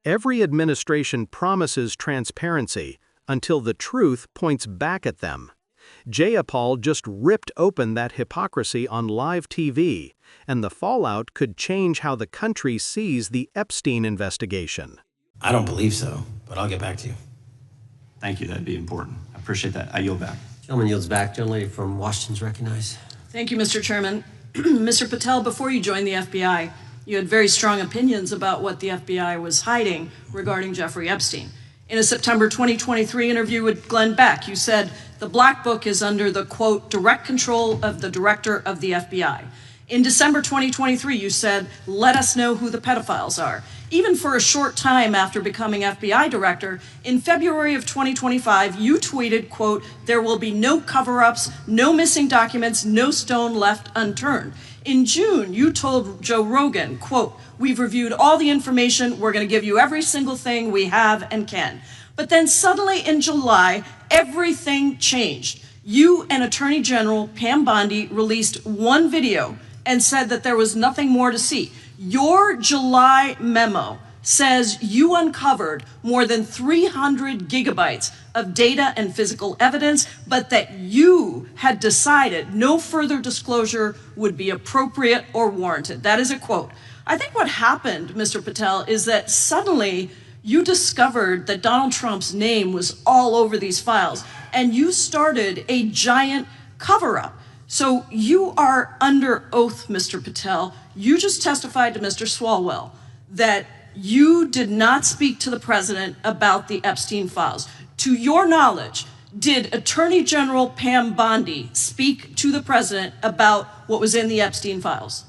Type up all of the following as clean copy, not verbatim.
Every administration promises transparency until the truth points back at them. Jayapal just ripped open that hypocrisy on live TV, and the fallout could change how the country sees the Epstein investigation. I don't believe so, but I'll get back to you. Thank you, that'd be important. I appreciate that. I yield back. Gentleman yields back. Gentlelady from Washington's recognized. Thank you, Mr. Chairman. Mr. Patel, before you joined the FBI, you had very strong opinions about what the FBI was hiding regarding Jeffrey Epstein. In a September 2023 interview with Glenn Beck, you said the Black Book is under the, quote, direct control of the director of the FBI. In December 2023, you said, let us know who the pedophiles are. Even for a short time after becoming FBI director, in February of 2025, you tweeted, quote, there will be no cover-ups, no missing documents, no stone left unturned. In June, you told Joe Rogan, quote, we've reviewed all the information, we're gonna give you every single thing we have and can. But then suddenly in July, everything changed. You and Attorney General Pam Bondi released one video and said that there was nothing more to see. Your July memo says you uncovered more than 300 gigabytes of data and physical evidence, but that you had decided no further disclosure would be appropriate or warranted. That is a quote. I think what happened, Mr. Patel, is that suddenly you discovered that Donald Trump's name was all over these files, and you started a giant cover-up. So you are under oath, Mr. Patel. You just testified to Mr. Swalwell that you did not speak to the president about the Epstein files. To your knowledge, did Attorney General Pam Bondi speak to the president about what was in the Epstein files?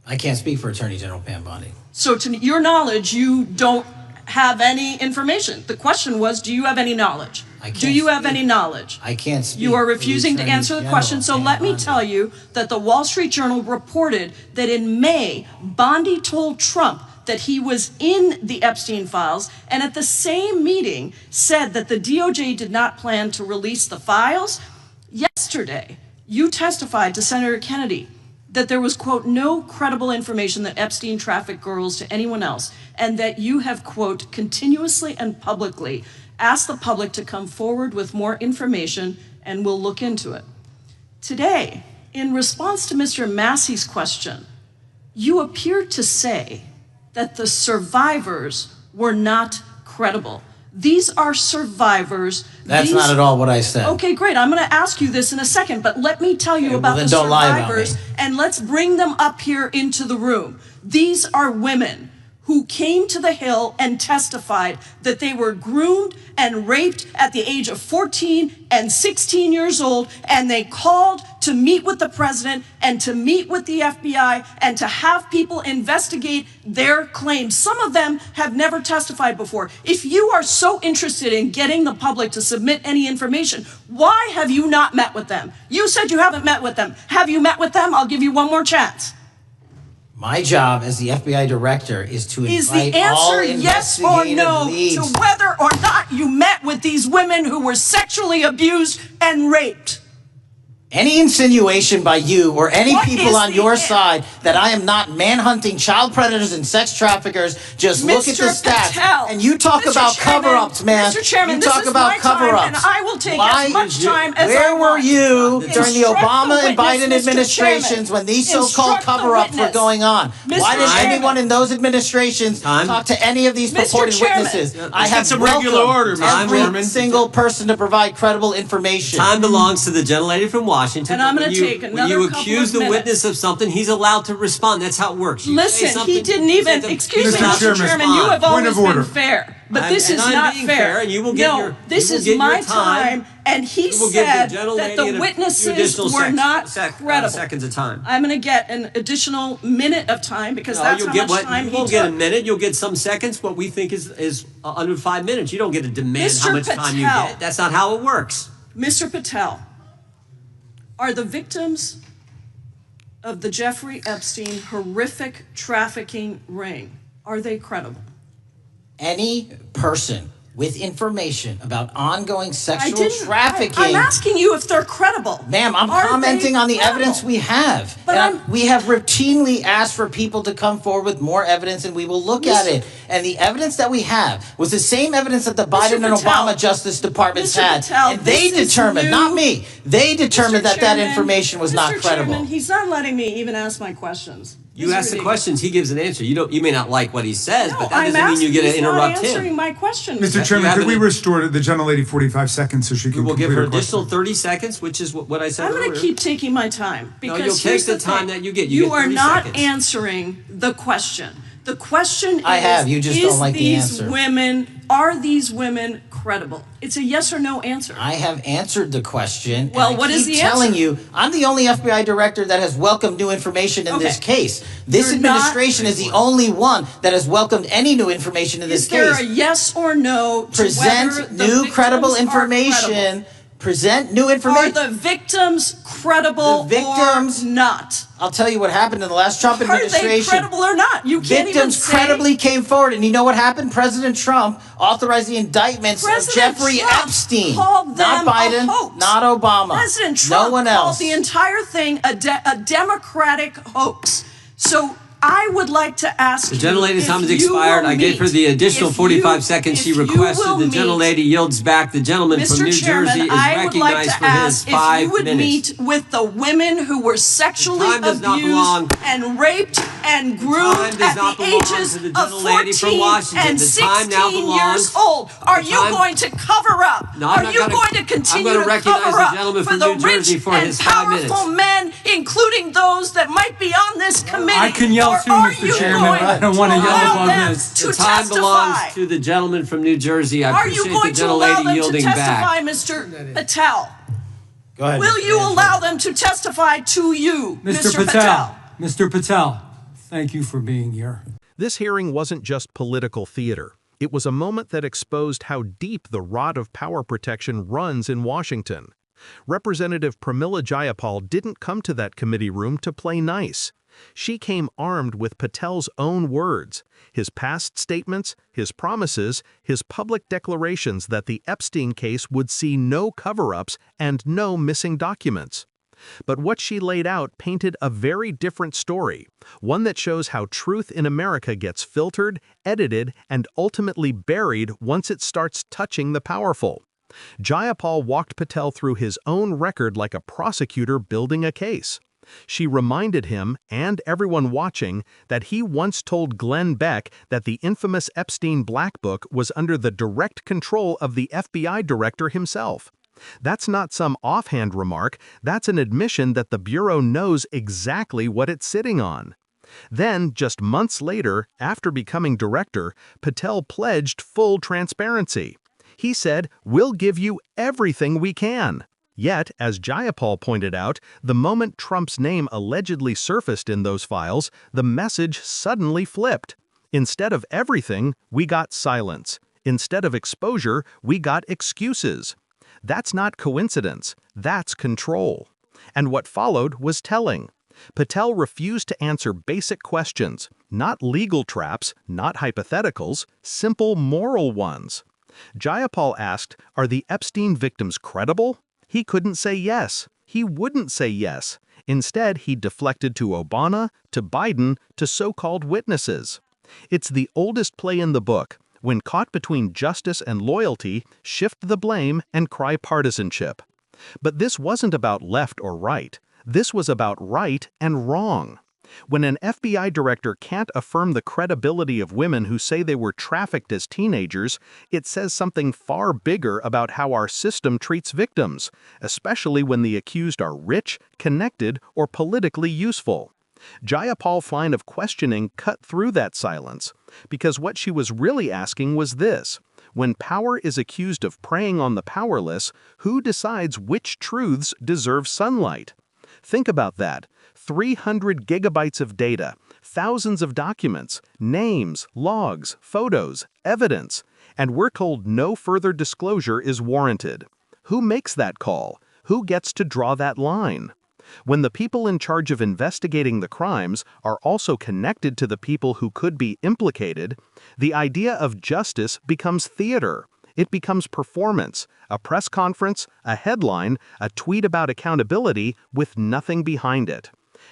I can't speak for Attorney General Pam Bondi. So to your knowledge, you don't have any information. The question was, do you have any knowledge? Do you have any knowledge? I can't speak. You are refusing to answer the question, so let me tell you that the Wall Street Journal reported that in May, Bondi told Trump that he was in the Epstein files, and at the same meeting said that the DOJ did not plan to release the files. Yesterday, you testified to Senator Kennedy that there was, quote, no credible information that Epstein trafficked girls to anyone else, and that you have, quote, continuously and publicly asked the public to come forward with more information and we'll look into it. Today, in response to Mr. Massey's question, you appeared to say that the survivors were not credible. These are survivors. That's not at all what I said. Okay, great. I'm going to ask you this in a second, but let me tell you about the survivors, and let's bring them up here into the room. These are women who came to the Hill and testified that they were groomed and raped at the age of 14 and 16 years old, and they called to meet with the president and to meet with the FBI and to have people investigate their claims. Some of them have never testified before. If you are so interested in getting the public to submit any information, why have you not met with them? You said you haven't met with them. Have you met with them? I'll give you one more chance. My job as the FBI director is to invite all investigative yes or no leads. to whether or not you met with these women who were sexually abused and raped? Any insinuation by you or any people on your side that I am not manhunting child predators and sex traffickers, just look at the stats. And you talk about cover-ups, man. Mr. Chairman, you talk about cover-ups. And I will take as much time as Where were you during the Obama and Biden Mr. administrations when these so-called cover-ups were going on? Why did anyone in those administrations talk to any of these purported witnesses? I have some regular order, every single person to provide credible information. Time belongs to the gentlelady from Washington. And I'm going to take another when you couple accuse of the minutes. witness of something, he's allowed to respond. That's how it works. You Listen, he didn't even, excuse me, Mr. Chairman, you have always been fair. But this is not fair. And you will get no, this is my time, and he said that the witnesses were not credible. Seconds of time. I'm going to get an additional minute of time because that's how much time he took. You won't get a minute. You'll get some seconds. What we think is under 5 minutes. You don't get to demand how much time you get. That's not how it works. Mr. Patel, are the victims of the Jeffrey Epstein horrific trafficking ring, are they credible? Any person with information about ongoing sexual trafficking. I'm asking you if they're credible. Ma'am, I'm commenting on the evidence we have. But we have routinely asked for people to come forward with more evidence, and we will look at it. And the evidence that we have was the same evidence that the Biden and Obama Justice Departments had. And they determined, not me, they determined that information was not credible. Chairman, he's not letting me even ask my questions. You ask the questions, he gives an answer. You may not like what he says, but that doesn't mean you get to interrupt him. He's not answering my question. Mr. Chairman, could we restore the gentlelady 45 seconds so she can We'll complete give her her additional question? 30 seconds, which is what I said I'm earlier. going to keep taking my time. Because no, you'll take the time that you get. You get are 30 not seconds. answering the question. The question is, I have. You just don't like the answer. Are these women credible? It's a yes or no answer. I have answered the question. Well, and what is the answer? I keep telling you, I'm the only FBI director that has welcomed new information in this case. This administration is the only one that has welcomed any new information in this case. Is there a yes or no to Present whether the new credible victims are information. credible? Present new information. Are the victims credible or not? I'll tell you what happened in the last Trump administration. Are they credible or not? You can't even Victims say. credibly came forward, and you know what happened? President Trump authorized the indictments of Jeffrey Epstein. Called them not Biden, a hoax. not Obama. President Trump no one called else. the entire thing a Democratic hoax. So I would like to ask the gentlelady's time has expired. I gave her the additional 45 seconds she requested. The gentlelady yields back. The gentleman from New Jersey is recognized for his 5 minutes. If you would meet with the women who were sexually abused and raped and groomed at the ages of 14 and 16 years old. Are you going to cover up? Are you going to continue to cover up for the rich and powerful men, including those that might be on this committee? I can yell too, Mr. Chairman, but I don't want to yell above this. The time belongs to the gentleman from New Jersey. I appreciate the gentlelady yielding back. Mr. Patel? Go ahead. Will you allow them to testify to you, Mr. Patel? Mr. Patel, thank you for being here. This hearing wasn't just political theater. It was a moment that exposed how deep the rod of power protection runs in Washington. Representative Pramila Jayapal didn't come to that committee room to play nice. She came armed with Patel's own words, his past statements, his promises, his public declarations that the Epstein case would see no cover-ups and no missing documents. But what she laid out painted a very different story, one that shows how truth in America gets filtered, edited, and ultimately buried once it starts touching the powerful. Jayapal walked Patel through his own record like a prosecutor building a case. She reminded him, and everyone watching, that he once told Glenn Beck that the infamous Epstein Black Book was under the direct control of the FBI director himself. That's not some offhand remark, that's an admission that the Bureau knows exactly what it's sitting on. Then, just months later, after becoming director, Patel pledged full transparency. He said, "We'll give you everything we can." Yet, as Jayapal pointed out, the moment Trump's name allegedly surfaced in those files, the message suddenly flipped. Instead of everything, we got silence. Instead of exposure, we got excuses. That's not coincidence, that's control. And what followed was telling. Patel refused to answer basic questions, not legal traps, not hypotheticals, simple moral ones. Jayapal asked, "Are the Epstein victims credible?" He couldn't say yes. He wouldn't say yes. Instead, he deflected to Obama, to Biden, to so-called witnesses. It's the oldest play in the book. When caught between justice and loyalty, shift the blame and cry partisanship. But this wasn't about left or right. This was about right and wrong. When an FBI director can't affirm the credibility of women who say they were trafficked as teenagers, it says something far bigger about how our system treats victims, especially when the accused are rich, connected, or politically useful. Jayapal's line of questioning cut through that silence, because what she was really asking was this: when power is accused of preying on the powerless, who decides which truths deserve sunlight? Think about that. 300 gigabytes of data, thousands of documents, names, logs, photos, evidence, and we're told no further disclosure is warranted. Who makes that call? Who gets to draw that line? When the people in charge of investigating the crimes are also connected to the people who could be implicated, the idea of justice becomes theater. It becomes performance, a press conference, a headline, a tweet about accountability with nothing behind it.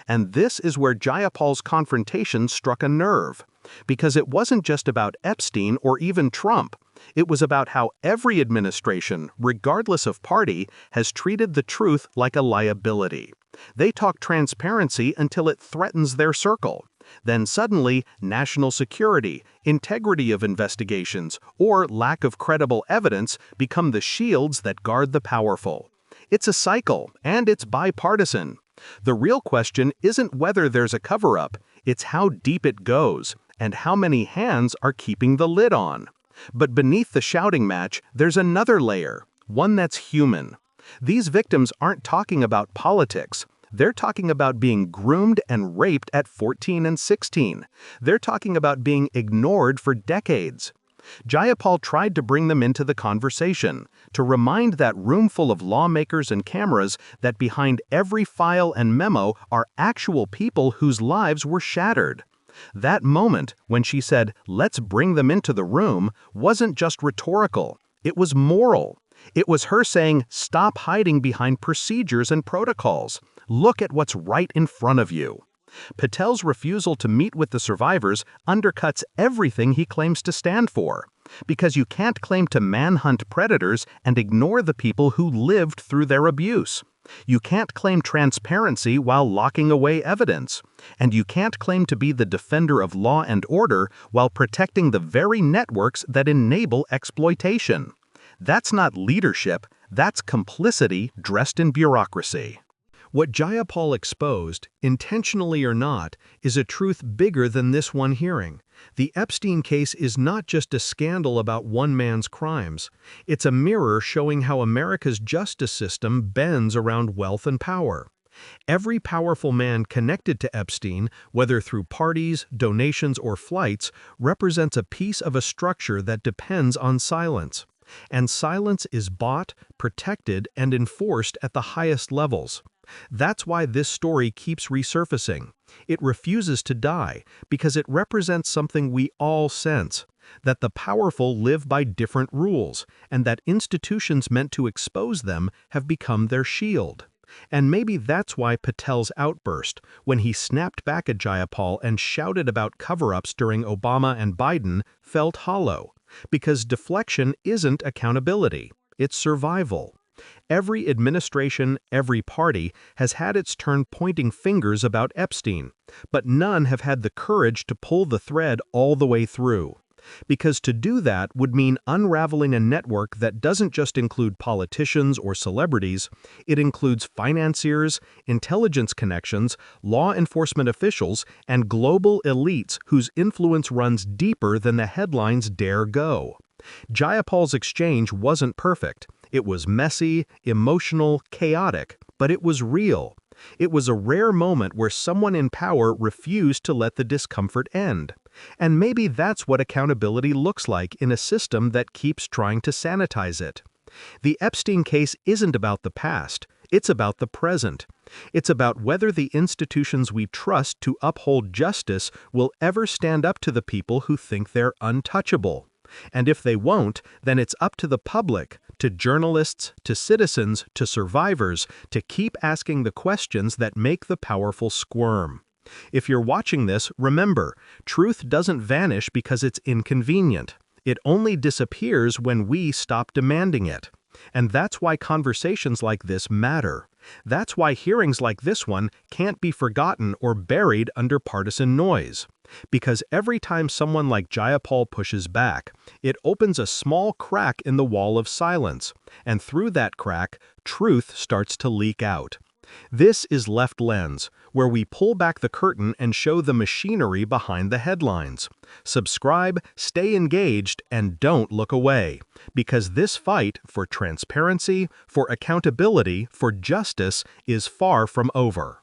And this is where Jayapal's confrontation struck a nerve, because it wasn't just about Epstein or even Trump. It was about how every administration, regardless of party, has treated the truth like a liability. They talk transparency until it threatens their circle. Then suddenly, national security, integrity of investigations, or lack of credible evidence become the shields that guard the powerful. It's a cycle, and it's bipartisan. The real question isn't whether there's a cover-up, it's how deep it goes, and how many hands are keeping the lid on. But beneath the shouting match, there's another layer, one that's human. These victims aren't talking about politics. They're talking about being groomed and raped at 14 and 16. They're talking about being ignored for decades. Jayapal tried to bring them into the conversation, to remind that room full of lawmakers and cameras that behind every file and memo are actual people whose lives were shattered. That moment, when she said, "Let's bring them into the room," wasn't just rhetorical. It was moral. It was her saying, stop hiding behind procedures and protocols. Look at what's right in front of you. Patel's refusal to meet with the survivors undercuts everything he claims to stand for. Because you can't claim to manhunt predators and ignore the people who lived through their abuse. You can't claim transparency while locking away evidence. And you can't claim to be the defender of law and order while protecting the very networks that enable exploitation. That's not leadership, that's complicity dressed in bureaucracy. What Jayapal exposed, intentionally or not, is a truth bigger than this one hearing. The Epstein case is not just a scandal about one man's crimes. It's a mirror showing how America's justice system bends around wealth and power. Every powerful man connected to Epstein, whether through parties, donations, or flights, represents a piece of a structure that depends on silence. And silence is bought, protected, and enforced at the highest levels. That's why this story keeps resurfacing. It refuses to die because it represents something we all sense, that the powerful live by different rules, and that institutions meant to expose them have become their shield. And maybe that's why Patel's outburst, when he snapped back at Jayapal and shouted about cover-ups during Obama and Biden, felt hollow. Because deflection isn't accountability, it's survival. Every administration, every party has had its turn pointing fingers about Epstein, but none have had the courage to pull the thread all the way through. Because to do that would mean unraveling a network that doesn't just include politicians or celebrities, it includes financiers, intelligence connections, law enforcement officials, and global elites whose influence runs deeper than the headlines dare go. Jayapal's exchange wasn't perfect. It was messy, emotional, chaotic, but it was real. It was a rare moment where someone in power refused to let the discomfort end. And maybe that's what accountability looks like in a system that keeps trying to sanitize it. The Epstein case isn't about the past, it's about the present. It's about whether the institutions we trust to uphold justice will ever stand up to the people who think they're untouchable. And if they won't, then it's up to the public, to journalists, to citizens, to survivors, to keep asking the questions that make the powerful squirm. If you're watching this, remember, truth doesn't vanish because it's inconvenient. It only disappears when we stop demanding it. And that's why conversations like this matter. That's why hearings like this one can't be forgotten or buried under partisan noise. Because every time someone like Jayapal pushes back, it opens a small crack in the wall of silence, and through that crack, truth starts to leak out. This is Left Lens, where we pull back the curtain and show the machinery behind the headlines. Subscribe, stay engaged, and don't look away, because this fight for transparency, for accountability, for justice is far from over.